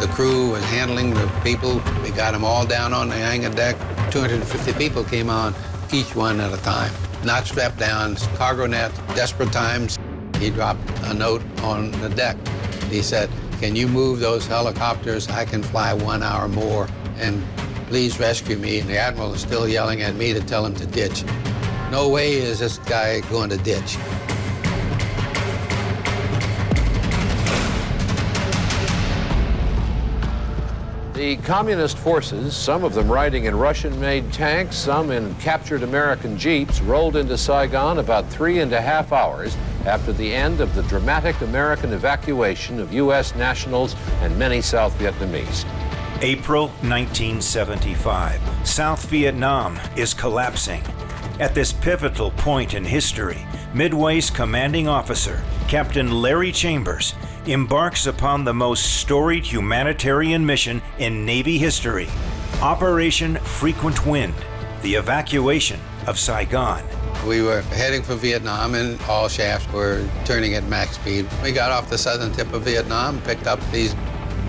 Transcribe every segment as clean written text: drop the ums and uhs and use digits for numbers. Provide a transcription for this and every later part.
The crew was handling the people. We got them all down on the hangar deck. 250 people came on, each one at a time. Not strapped down, cargo net, desperate times. He dropped a note on the deck. He said, "Can you move those helicopters? I can fly 1 hour more, and please rescue me." And the admiral is still yelling at me to tell him to ditch. No way is this guy going to ditch. The communist forces, some of them riding in Russian-made tanks, some in captured American jeeps, rolled into Saigon about 3.5 hours after the end of the dramatic American evacuation of U.S. nationals and many South Vietnamese. April 1975. South Vietnam is collapsing. At this pivotal point in history, Midway's commanding officer, Captain Larry Chambers, embarks upon the most storied humanitarian mission in Navy history, Operation Frequent Wind, the evacuation of Saigon. We were heading for Vietnam, and all shafts were turning at max speed. We got off the southern tip of Vietnam, picked up these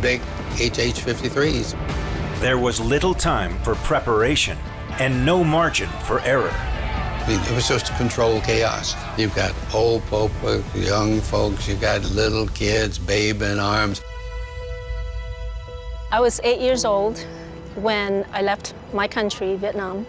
big HH-53s. There was little time for preparation and no margin for error. I mean, it was just controlled chaos. You've got old folk, young folks, you've got little kids, babe in arms. I was 8 years old when I left my country, Vietnam.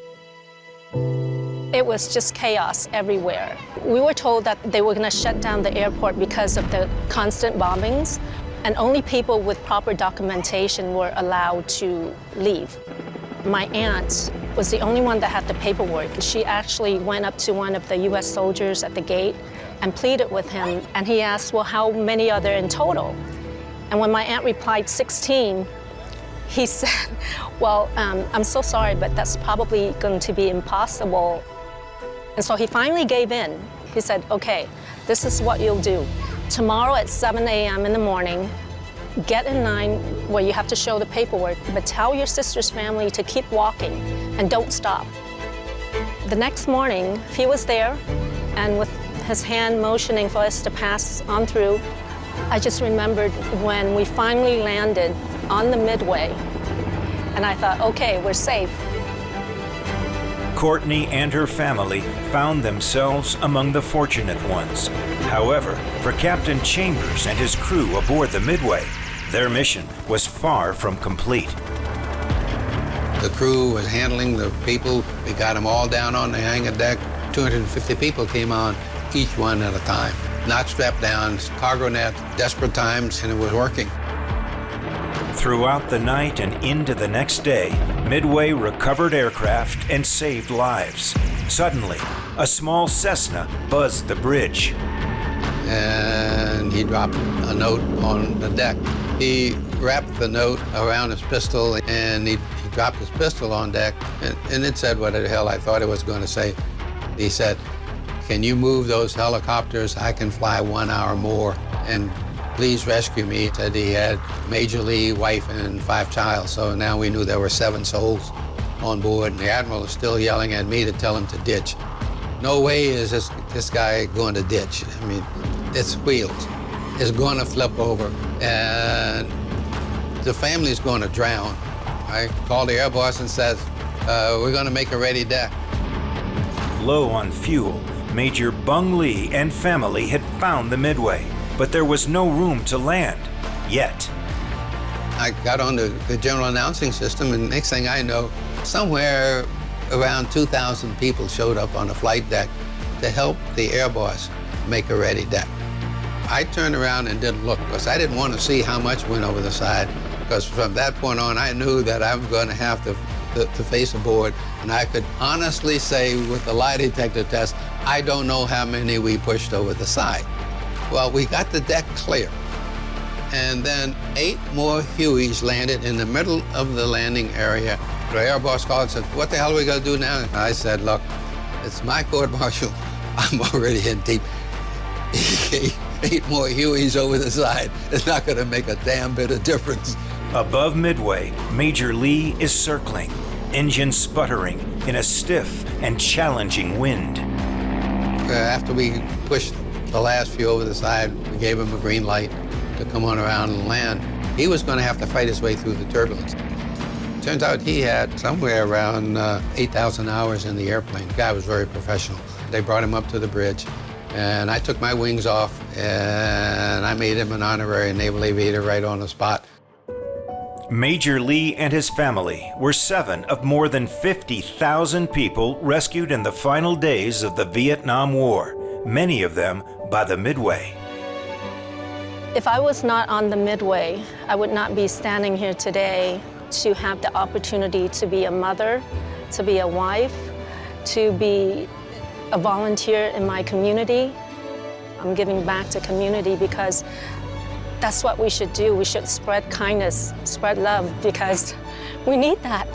It was just chaos everywhere. We were told that they were going to shut down the airport because of the constant bombings, and only people with proper documentation were allowed to leave. My aunt was the only one that had the paperwork. She actually went up to one of the U.S. soldiers at the gate and pleaded with him, and he asked, well, how many are there in total? And when my aunt replied 16, he said, well, I'm so sorry, but that's probably going to be impossible. And so he finally gave in. He said, okay, this is what you'll do. Tomorrow at 7 a.m. in the morning, get in line where you have to show the paperwork, but tell your sister's family to keep walking and don't stop. The next morning, he was there, and with his hand motioning for us to pass on through, I just remembered when we finally landed on the Midway, and I thought, okay, we're safe. Courtney and her family found themselves among the fortunate ones. However, for Captain Chambers and his crew aboard the Midway, their mission was far from complete. The crew was handling the people. We got them all down on the hangar deck. 250 people came on, each one at a time. Not strapped down, cargo net, desperate times, and it was working. Throughout the night and into the next day, Midway recovered aircraft and saved lives. Suddenly, a small Cessna buzzed the bridge. And he dropped a note on the deck. He wrapped the note around his pistol, and he dropped his pistol on deck, and it said what the hell I thought it was going to say. He said, "Can you move those helicopters? I can fly 1 hour more, and please rescue me." He said he had Major Lee, wife, and 5 child, so now we knew there were 7 souls on board, and the admiral is still yelling at me to tell him to ditch. No way is this guy going to ditch. I mean, it's wheels. It's going to flip over, and the family's going to drown. I called the air boss and says, we're going to make a ready deck. Low on fuel, Major Bung Lee and family had found the Midway, but there was no room to land, yet. I got on the general announcing system, and next thing I know, somewhere around 2,000 people showed up on the flight deck to help the air boss make a ready deck. I turned around and didn't look because I didn't want to see how much went over the side, because from that point on, I knew that I'm going to have to face a board, and I could honestly say with the lie detector test, I don't know how many we pushed over the side. Well, we got the deck clear, and then 8 more Hueys landed in the middle of the landing area. The air boss called and said, "What the hell are we going to do now?" And I said, "Look, it's my court-martial. I'm already in deep. 8 more Hueys over the side. It's not going to make a damn bit of difference." Above Midway, Major Lee is circling, engine sputtering in a stiff and challenging wind. After we pushed the last few over the side, we gave him a green light to come on around and land. He was going to have to fight his way through the turbulence. Turns out he had somewhere around 8,000 hours in the airplane. The guy was very professional. They brought him up to the bridge, and I took my wings off, and I made him an honorary naval aviator right on the spot. Major Lee and his family were 7 of more than 50,000 people rescued in the final days of the Vietnam War, many of them by the Midway. If I was not on the Midway, I would not be standing here today to have the opportunity to be a mother, to be a wife, to be a volunteer in my community. I'm giving back to community because that's what we should do. We should spread kindness, spread love, because we need that.